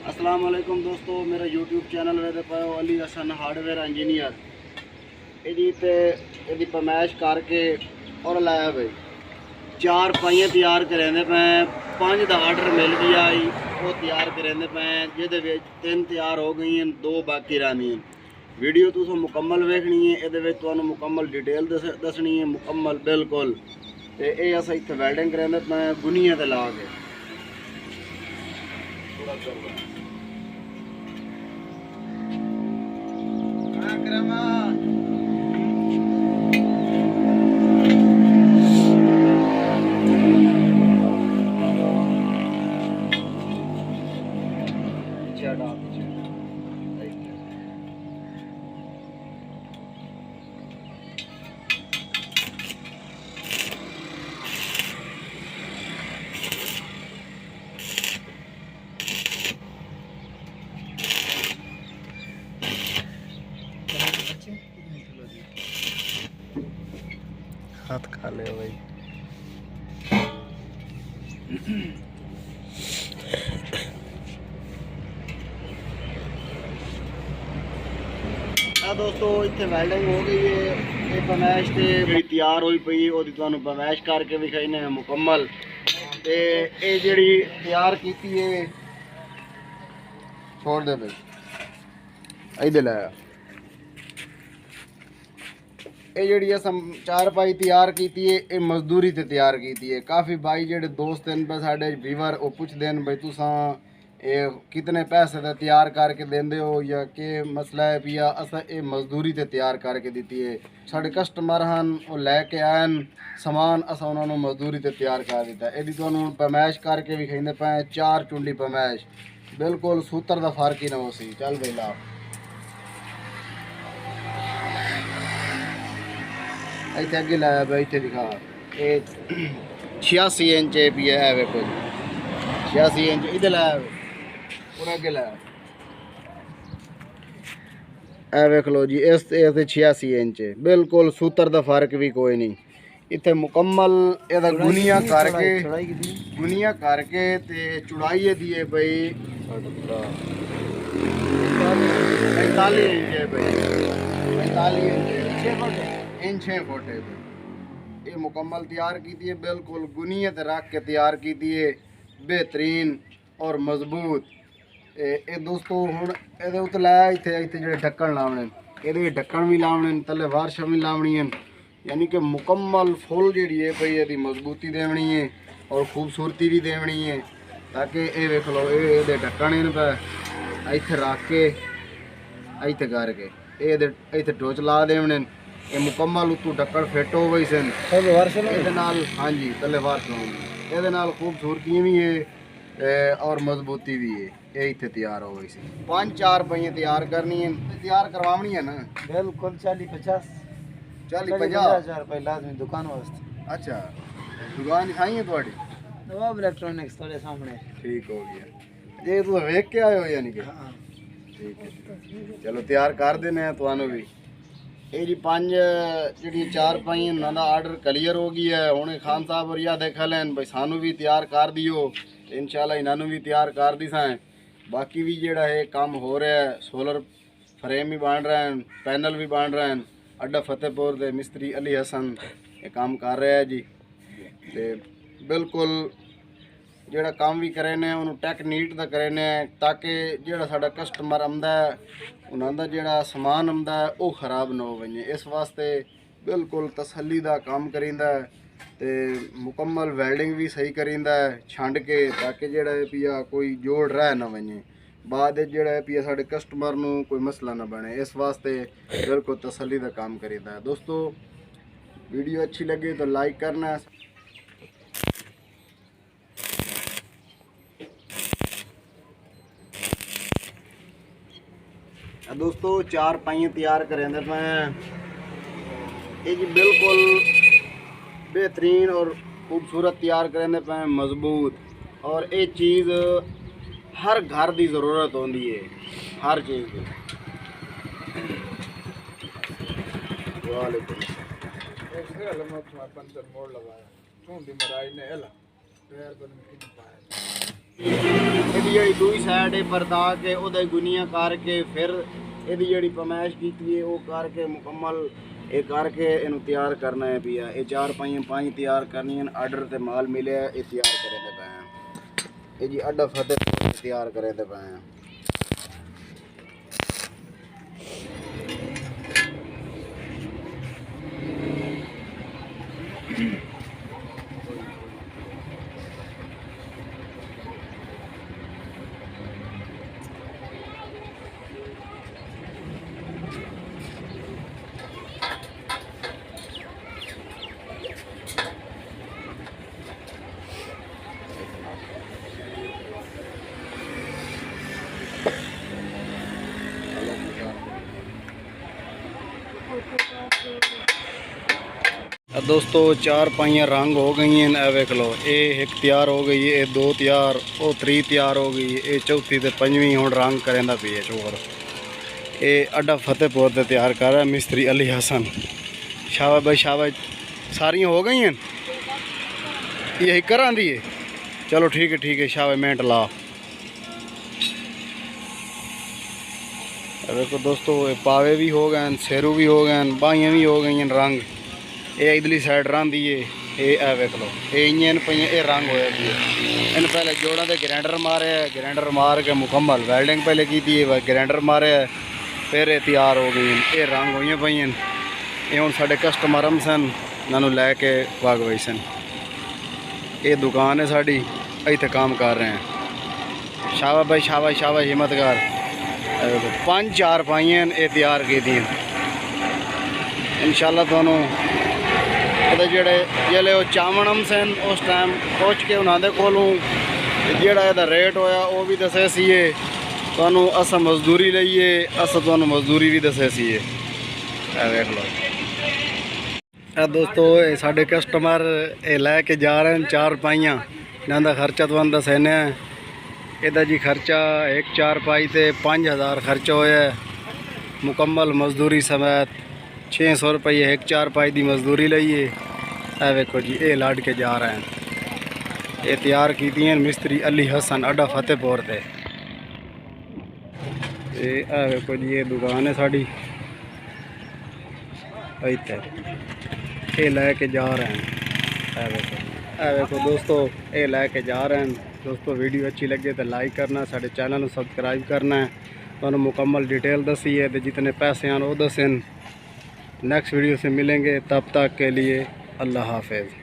अस्सलाम वालेकुम दोस्तों, मेरा यूट्यूब चैनल वेदे पाओ अली हसन हार्डवेयर इंजीनियर ये पमैश करके और लाया भाई 4 पाइयां तैयार करेंदे पे 5 का आर्डर मिल गया वो तैयार करेंदे पे जिहदे 3 तैयार हो गई हैं, 2 बाकी रहनी हैं। वीडियो तुसें मुकम्मल वेखनी है, ये तुहानू मुकम्मल डिटेल दसनी है, मुकम्मल बिल्कुल। तो ये अस इत्थे वैल्डिंग करेंदे पे गुनिया ते ला के हाथ खा ले भाई। दोस्तों इतने वेल्डिंग हो गई है, ये पमैश जी तैयार हुई पई वो पमैश करके विखाई ने मुकम्मल। ते ये जी तैयार की है छोड़ दे भाई इधर लाया। ये जी अस 4 पाई तैयार की है, ये मजदूरी ते तैयार की है। काफ़ी भाई जेडे दोस्त हैं पे साडे व्यूवर वो पुछते हैं भाई तुसा ये कितने पैसे का तैयार करके देंदे हो या के मसला है भी अस ये मजदूरी ते तैयार करके दी है। साडे कस्टमर हैं वो लैके आए समान अस उन्होंने मजदूरी ते तैयार कर दिता। यदि तुहानू पमैश करके भी खाइंदे पे 4 चुंडी पमैश बिल्कुल सूत्र का फर्क ही ना हो सी। चल भाई ला इतने अगे लाया भाई, इतने दिखा ये 86 इंच भी है वेखो जी, 86 इंच इधर लाया पूरा अगे लाया ए वेख लो जी। इस 86 इंच बिल्कुल सूत्र का फर्क भी कोई नहीं। इतने मुकम्मल एदा गुनिया करके ते चुड़ाई दी है भाई 45 इंच है भाई, 45 इंच 6 फुट है भाई। ये मुकम्मल तैयार की है, बिल्कुल गुनियत रख के तैयार की है, बेहतरीन और मजबूत। ये दोस्तों हुण ये उत्ते लाया इतने जो ढक्कन लाने ये ढक्कन भी लाने तले वारशा भी लावनी है, यानी कि मुकम्मल फुल जी है भाई ये मजबूती देनी है और खूबसूरती भी देनी है। ताकि ये वेख लो ये ढक्कन इन पे इतने रख के इतने करके इतने टोच ला देने ये मुकम्मल उतू ढक्कन फिट हो गई सन। हाँ जी तले वारश ये खूबसूरती भी है और मजबूती भी है। ये इतने तैयार हो गई सी 5-4 पहियां तैयार करनी है, तैयार करवानी है ना बिल्कुल 40-50 40-50 रुपये लाजमी दुकान वास्ते। अच्छा दुकान दिखाई है थोड़ी नवाब इलेक्ट्रॉनिक्स थोड़े सामने। ठीक हो गया ये तो वेख के आए हो यानी कि हाँ ठीक है। चलो तैयार कर देने तुहानू भी ये जी 5 जी 4 पाई उन्होंने आर्डर क्लीयर हो गया है। हुणे खान साहब और यह देख लें भाई सानू भी तैयार कर दियो, इंशाल्लाह इन्होंने भी तैयार कर दी साएँ। बाकी भी जोड़ा है काम हो रहा है, सोलर फ्रेम भी बन रहे हैं, पैनल भी बन रहे हैं। अड्डा फतेहपुर के मिस्त्री अली हसन ये काम कर रहे हैं जी। तो बिल्कुल जोड़ा काम भी करेने उन्होंने टैक नीट का करेने ताकि जोड़ा साडा कस्टमर आंदा है उन्होंने जोड़ा समान आंदा है वो खराब ना हो वजे। इस वास्ते बिल्कुल तसल्ली का काम करींदा है ते मुकम्मल वेल्डिंग भी सही करींदा है छंड के ताकि जोड़ा है पिया कोई जोड़ रह ना वजे बाद जोड़ा है पिया साडे कस्टमर नू कोई मसला ना बने। इस वास्ते बिल्कुल तसल्ली का काम करींदा है। दोस्तों वीडियो अच्छी लगी तो लाइक करना। दोस्तों 4 पाइयां तैयार करेंदे पे ये जी बिल्कुल बेहतरीन और खूबसूरत तैयार करेंदे पे मजबूत। और ये चीज़ हर घर की ज़रूरत होती है, हर चीज़ की। वालेकुम ਜਿਹੜੀ ਦੂਈ ਸਾਈਡ ਹੈ ਪਰਦਾ ਕੇ ਉਹਦਾ ਗੁਨੀਆਂ ਕਰਕੇ ਫਿਰ ਇਹਦੀ ਜਿਹੜੀ ਪਮੈਸ਼ ਕੀਤੀ ਹੈ ਉਹ ਕਰਕੇ ਮੁਕੰਮਲ ਇਹ ਕਰਕੇ ਇਹਨੂੰ ਤਿਆਰ ਕਰਨਾ ਹੈ ਪਿਆ। ਇਹ 4 ਪਾਈਆਂ ਤਿਆਰ ਕਰਨੀਆਂ ਆਰਡਰ ਤੇ ਮਾਲ ਮਿਲਿਆ ਇਹ ਤਿਆਰ ਕਰਦੇ ਪਏ ਆ। ਇਹ ਜੀ ਅੱਡਾ ਫਤਿਹ ਤਿਆਰ ਕਰਦੇ ਪਏ ਆ। दोस्तों 4 पाइयां रंग हो गई हैं। ए वेख लो ये एक तैयार हो गई है, ये 2 तैयार, वो 3 तैयार हो गई है, ये चौथी ते 5वीं हुण रंग करेंदा पई है चोर। ये अड्डा फतेहपुर ते तैयार कर रहा मिस्त्री अली हसन। शाबाश भाई शाबाश। सारियां हो गई हैं यही करा दी है। चलो ठीक है शाबाश मिनट ला। देखो दोस्तों ये पावे भी हो गए, सेरू भी हो गए, बाहियाँ भी हो गई हैं रंग। ये इधरली साइड रंग है ये वेख लो ये इंजन पे ये रंग होया भी है। इन पहले जोड़ा से ग्राइंडर मारे है, ग्राइंडर मार के मुकम्मल वेल्डिंग पहले की थी, ग्राइंडर मारे है फिर ये तैयार हो गई। ये रंग हुई पई ये हूँ साढ़े कस्टमर हम सन इन्हों लैके वग गई सन। ये दुकान है साड़ी इतने काम कर रहे हैं। शाबाश भाई शाबाश शाबाश हिम्मत कर। 5-4 पाइयां ये तैयार की थी इंशाल्लाह थानू जेड़े जिले वो चावणम सन उस टाइम पहुँच के उन्होंने कोलों जेड़ा ਇਹਦਾ रेट होया वो भी दसे सीए थानू अस मजदूरी लईए अस थानू मजदूरी भी दसे सीए। देख लो दोस्तों ये साढ़े कस्टमर ये लैके जा रहे हैं 4 पाइयां इन्हों का खर्चा तो दसने ਇਹਦਾ जी खर्चा एक 4 पाई से 5000 खर्चा होया मुकम्मल मजदूरी समेत 600 रुपये एक 4 पाई की मजदूरी लईए। वेखो जी ये लाड के जा रहे हैं। ये तैयार की मिस्त्री अली हसन अड्डा फतेहपुर से। वेखो जी ये दुकान है साड़ी इतने ये लैके जा रहे हैं। वेखो दोस्तों ये लैके जा रहे हैं। दोस्तों वीडियो अच्छी लगे तो लाइक करना, साढ़े चैनल को सबसक्राइब करना है। तो मुकम्मल डिटेल दसी है तो जितने पैसे हैं वो दसन। नेक्स्ट वीडियो से मिलेंगे, तब तक के लिए अल्लाह हाफिज़।